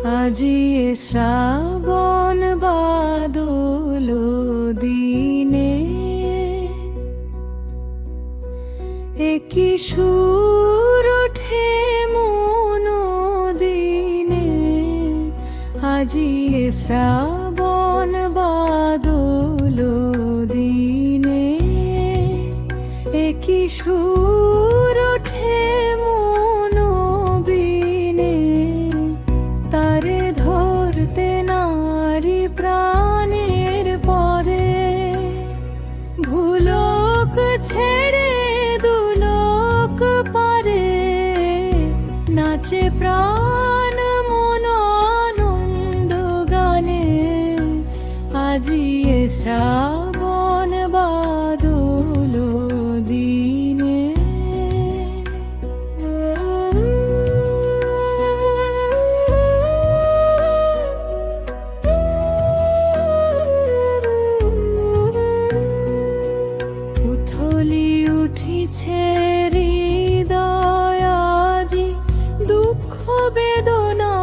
আজি শ্রাবণ বাদল দিনে একই সুর ওঠে মন দিনে। আজি শ্রাবণ বাদল দিনে একই সুর ওঠে মন বিনে। তারে ধরতে নারী প্রাণের পরে ভুলোক ছেড়ে দুলোক পারে নাচে প্রাণ মন আনন্দ গানে। আজি শ্রাবণ বাদল দিনে। উথলি উঠিছে হৃদয় আজি দুঃখ বেদনা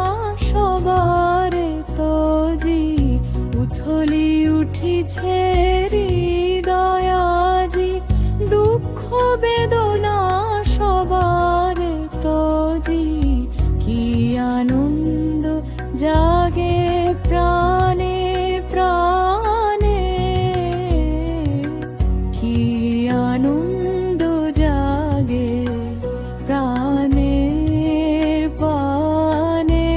সবার তজি। উথলি উঠিছে হৃদয় আজি দুঃখ বেদনা সবার তজি। কি আনন্দ জাগে প্রাণে প্রাণে, কি আনন্দ জাগে প্রাণে পানে।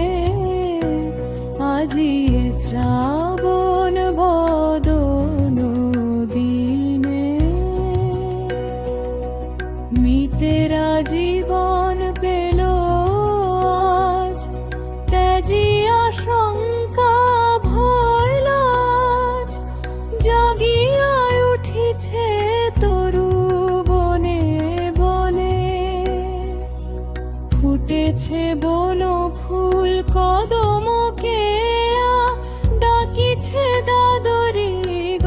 আজি শ্রাবণ বদন বিনে। মিতেরা জীবন পেল আজ ত্যাজি আশঙ্কা ভয় লাজ। জাগিয়া উঠিছে তরু বনে বনে। ফুটেছে বন ফুল কদমকে ডাকিছে দাদরি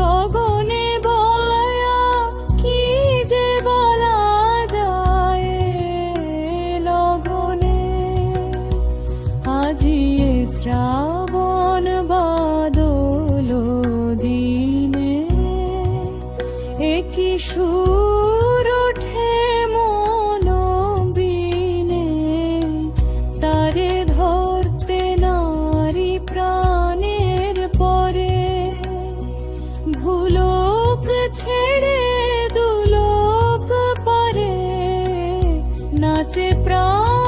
গগনে বয়া। কি যে বলা যায় লগনে। আজি শ্রাবণ বাদল দিনে একই সুর ওঠে মন বিনে। তারে ধরতে নারী প্রাণের পরে ভুলোক ছেড়ে দুলোক পারে নাচে প্রাণ